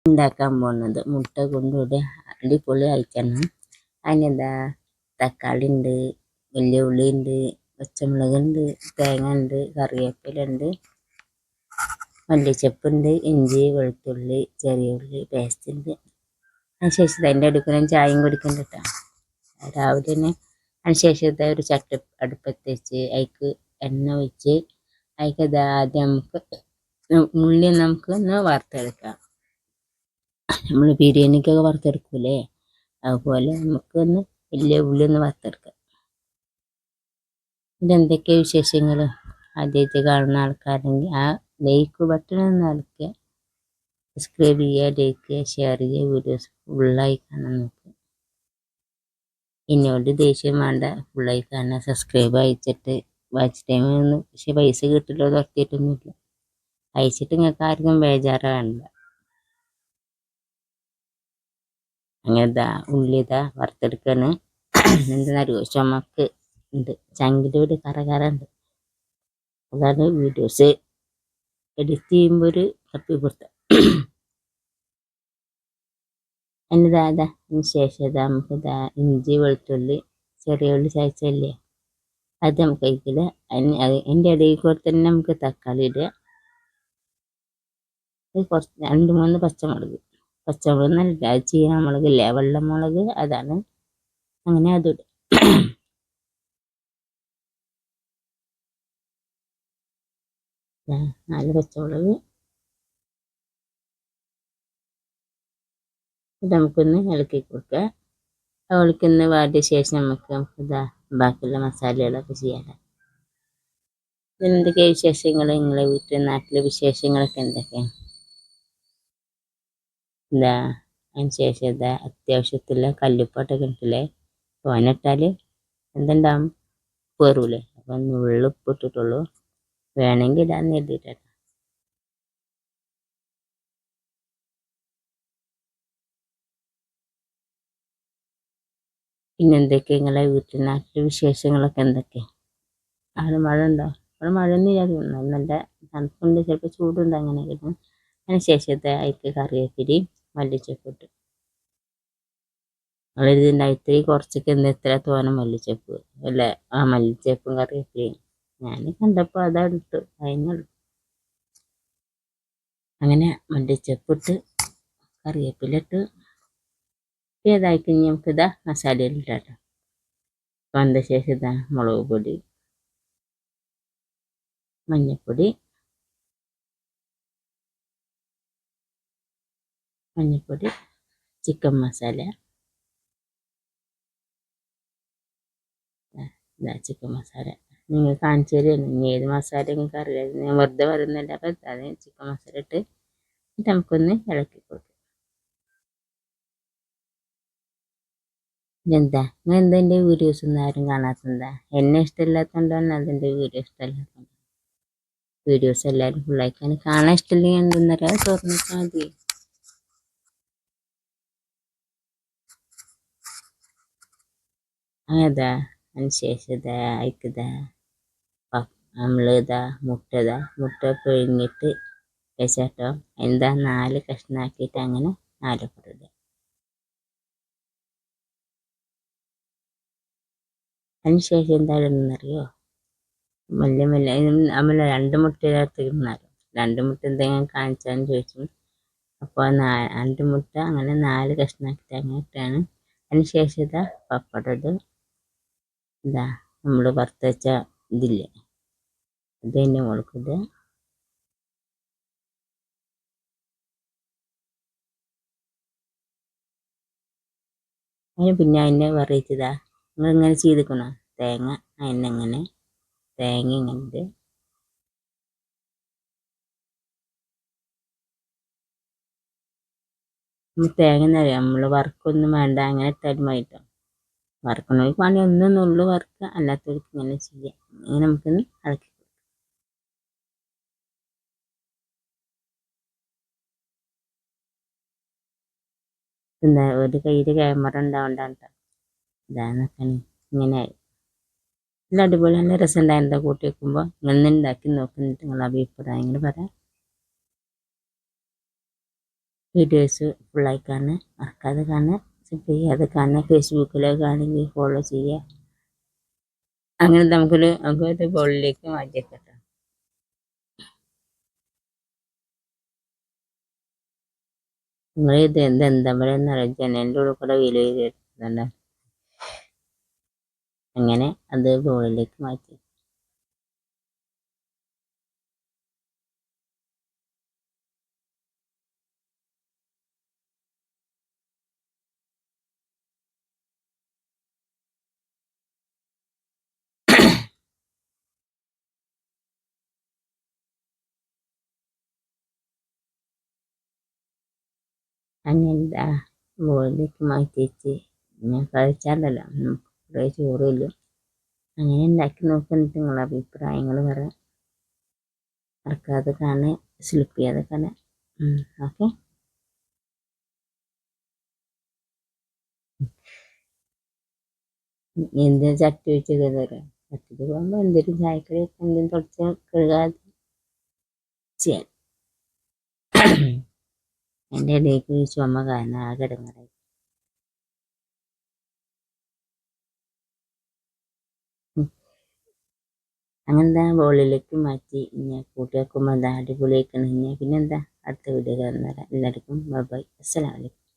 ഉണ്ടാക്കാൻ പോകുന്നത് മുട്ട കൊണ്ടുകൂടി അടിപൊളി അയക്കണം. അതിനെന്താ തക്കാളി ഉണ്ട്, വലിയ ഉള്ളി ഉണ്ട്, പച്ചമുളകുണ്ട്, തേങ്ങ ഉണ്ട്, കറിവേപ്പില ഉണ്ട്, മല്ലിച്ചപ്പുണ്ട്, ഇഞ്ചി വെളുത്തുള്ളി ചെറിയ ഉള്ളി പേസ്റ്റ് ഉണ്ട്. അതിനുശേഷം അതിൻ്റെ അടുത്ത് ഞാൻ ചായയും കുടിക്കുന്നുണ്ട് കേട്ടോ. രാവിലെ തന്നെ അതിനുശേഷത്തെ ഒരു ചട്ടി അടുപ്പത്ത് വെച്ച് അതിക്ക് എണ്ണ ഒഴിച്ച് അതിക്ക് ആദ്യം നമുക്ക് ഉള്ളി നമുക്കൊന്ന് വറുത്തെടുക്കാം. നമ്മൾ ബിരിയാണിക്കൊക്കെ വറുത്തെടുക്കൂലേ, അതുപോലെ നമുക്കൊന്ന് വലിയ ഉള്ളി ഒന്ന് വറുത്തെടുക്കാം. ഇതെന്തൊക്കെ വിശേഷങ്ങൾ ആദ്യമായിട്ട് കാണുന്ന ആൾക്കാരെങ്കിൽ ആ ലൈക്ക് ബട്ടൺ ഒന്ന് അടിക്കുക, സബ്സ്ക്രൈബ് ചെയ്യുക, ലൈക്ക് ചെയ്യുക, ഷെയർ ചെയ്യുക, വീഡിയോസ് ഫുള്ളായി കാണാൻ നോക്കുക. എന്നോട് ദേഷ്യം വേണ്ട, ഫുള്ളായി കാണാൻ സബ്സ്ക്രൈബ് അയച്ചിട്ട് വാച്ച് ടൈം ഒന്നും പക്ഷെ പൈസ കിട്ടില്ലോ നിർത്തിയിട്ടൊന്നുമില്ല. അയച്ചിട്ട് നിങ്ങൾക്ക് ആർക്കും ബേജാറ് വേണ്ട. അങ്ങനെ ഉള്ളി വറുത്തെടുക്കാണ്. എന്താണെന്നറിയോ, ചുമക്ക് ഉണ്ട്, ചങ്കിൻ്റെ ഒരു കറ ഉണ്ട്. അതാണ് വീഡിയോസ് എഡിറ്റ് ചെയ്യുമ്പോൾ ഒരു തപ്പിപ്പുറത്ത്. അതിന് ശേഷം നമുക്ക് ഇഞ്ചി വെളുത്തുള്ളി ചെറിയ ഉള്ളി ചതച്ചല്ലേ അത് നമുക്ക് കഴിക്കില്ല. അതിൻ്റെ ഇടയിൽ കൂടെ തന്നെ നമുക്ക് തക്കാളി ഇടുക, കുറച്ച് 2-3 പച്ചമുളക് നല്ല ചീനമുളകില്ലേ, വെള്ളമുളക്, അതാണ്. അങ്ങനെ അതിടും. 4 പച്ചമുളക് ഇത് നമുക്കൊന്ന് ഇളക്കി കൊടുക്കുക. ഇളക്കുന്ന വാടിയ ശേഷം നമുക്ക് ബാക്കിയുള്ള മസാലകളൊക്കെ ചെയ്യാം. എന്തൊക്കെയാണ് വിശേഷങ്ങൾ, നിങ്ങളെ വീട്ടിൽ നാട്ടിലെ വിശേഷങ്ങളൊക്കെ എന്തൊക്കെയാണ്? അതിന് ശേഷം അത്യാവശ്യത്തിലുള്ള കല്ലുപ്പാട്ടൊക്കെ ഇട്ടില്ലേ, തോനിട്ടാൽ എന്തുണ്ടാവും, പേറൂലേ. അപ്പം ഉള്ളിപ്പ് ഇട്ടിട്ടുള്ളൂ, വേണമെങ്കിൽ ഇടാന്ന് എഴുതിയിട്ടാണ്. പിന്നെ എന്തൊക്കെയാണ് നിങ്ങളെ വീട്ടിൽ നാട്ടിലെ വിശേഷങ്ങളൊക്കെ എന്തൊക്കെയാണ്? അവിടെ മഴ ഉണ്ടോ? അവിടെ മഴയൊന്നും ഇല്ലാതെ നല്ല തണുപ്പുണ്ട്, ചിലപ്പോൾ ചൂടുണ്ട്, അങ്ങനെയൊക്കെ. അതിന് ശേഷത്തെ അതിക്ക് കറിവേപ്പിലയും മല്ലിച്ചപ്പ് ഇട്ട് നമ്മളിതുണ്ടായി കുറച്ചൊക്കെ എത്ര തോനെ മല്ലിച്ചപ്പ് അല്ലേ, ആ മല്ലിച്ചപ്പും കറിവേപ്പിലയും ഞാൻ കണ്ടപ്പോൾ അതാണ് ഇട്ടു, അതിനുള്ളു. അങ്ങനെ മല്ലിച്ചപ്പിട്ട് കറിവേപ്പിലിട്ട് ഏതായിക്കും നമുക്ക് മസാലയിലിട്ടാട്ടോ. വന്ന ശേഷം മുളക് പൊടി, മഞ്ഞൾപ്പൊടി, ചിക്കൻ മസാല, ചിക്കൻ മസാല നിങ്ങൾ കാണിച്ചു തരുന്നു. ഇനി ഏത് മസാല നിങ്ങൾക്ക് അറിയാം, ഞാൻ വെറുതെ പറയുന്നില്ല. അപ്പം അത് ചിക്കൻ മസാല ഇട്ട് നമുക്കൊന്ന് ഇളക്കി കൊടുക്കും. ഇതെന്താ എൻ്റെ വീഡിയോസ് ഒന്നും ആരും കാണാത്തെന്താ? എന്നെ ഇഷ്ടമില്ലാത്തതുകൊണ്ടാണ് അതിൻ്റെ വീഡിയോ ഇഷ്ടമല്ലാത്തത്. വീഡിയോസ് എല്ലാവരും ഫുള്ളായിക്കാൻ കാണാൻ ഇഷ്ടമില്ലെങ്കിൽ എന്തെന്നറിയാം, തുറന്നിട്ടാൽ മതി. അതിന് ശേഷം നമ്മളിതാ മുട്ട പിഴിഞ്ഞിട്ട് വെച്ചാട്ടോ, 4 കഷ്ണാക്കിയിട്ട് അങ്ങനെ 4 ഇടുക. അതിന് ശേഷം എന്താ ഇടുന്നറിയോ, മെല്ലെ നമ്മൾ 2 മുട്ട ചേർത്തിരുന്നാലും 2 മുട്ട എന്തെങ്കിലും കാണിച്ചാന്ന് ചോദിച്ചു. അപ്പോൾ 2 മുട്ട അങ്ങനെ 4 കഷ്ണാക്കിയിട്ട് അങ്ങനെ ഇട്ടാണ്. അതിന് ശേഷം പപ്പടം ഇടും. നമ്മൾ വറുത്ത് വെച്ച ഇതില്ലേ, അത് തന്നെ മുളകിടുക. അതിന് പിന്നെ അതിനെ വെറൈറ്റി നിങ്ങൾ ഇങ്ങനെ ചെയ്തിക്കണോ, തേങ്ങ അതിനെങ്ങനെ തേങ്ങ ഇങ്ങനെ തേങ്ങ എന്നറിയാം, നമ്മൾ വറുക്കൊന്നും വേണ്ട, അങ്ങനെ ഇട്ടാലും മതിട്ടോ. വറുക്കണമെങ്കിൽ പണി ഒന്നുള്ളൂ വറുക്കുക, അല്ലാത്തവർക്ക് ഇങ്ങനെ ചെയ്യാം. ഇങ്ങനെ നമുക്കൊന്ന് ഇളക്കി ഒരു കയ്യിൽ ക്യാമറ ഉണ്ടാവണ്ടാണ് കേട്ടോ. ഇതാന്നൊക്കെ ഇങ്ങനെ നല്ല അടിപൊളി, നല്ല രസം ഉണ്ടായിരുന്നു കൂട്ടി വെക്കുമ്പോൾ. ഇങ്ങനെ ഉണ്ടാക്കി നോക്കുന്നിട്ട് നിങ്ങളുടെ അഭിപ്രായങ്ങൾ പറയാം. വീഡിയോസ് ഫുള്ളായി കാണുക, മറക്കാതെ കാണുക, സബ്സ്ക്രൈബ് ചെയ്യാതെ കാണുക, ഫേസ്ബുക്കിലൊക്കെ ആണെങ്കിൽ ഫോളോ ചെയ്യുക. അങ്ങനെ നമുക്കൊരു ബോളിലേക്ക് മാറ്റിയേക്കാം. നിങ്ങൾ ഇത് എന്താ പറയുക, ജനലിൻ്റെ ഉള്ളിൽ കൂടെ വീല് ചെയ്തിട്ടുണ്ട്. അങ്ങനെ അത് ബോളിലേക്ക് മാറ്റി. അങ്ങനെ ബോളിലേക്ക് മാറ്റി വെച്ച് ഞാൻ കഴിച്ചാലല്ലോ കുറേ ചോറില്ല. അങ്ങനെ ഉണ്ടാക്കി നോക്കുന്നത് നിങ്ങളുടെ അഭിപ്രായങ്ങൾ പറയാം. മറക്കാതെ കാണുക, സ്ലിപ്പ് ചെയ്യാതെ കാണുക. ഓക്കെ. എന്തിനാ ചട്ടി വെച്ചത് തരാം. ചട്ടിക്ക് പോകുമ്പോൾ എന്തെങ്കിലും ചായക്കറി എന്തെങ്കിലും തുടച്ച് കഴുകാതെ ചെയ്യാൻ. എൻ്റെ ഇടയ്ക്ക് ചുമ കാരണം ആകെ ഇടങ്ങാറായി. അങ്ങനെന്താ ബോളിലേക്ക് മാറ്റി ഇനി കൂട്ടി വെക്കുമ്പോൾ എന്താ അടിപൊളിയാക്കണം. പിന്നെന്താ അടുത്ത വീഡിയോ കാണുന്നവരെ എല്ലാവർക്കും ബൈ. അസ്സലാമു അലൈക്കും.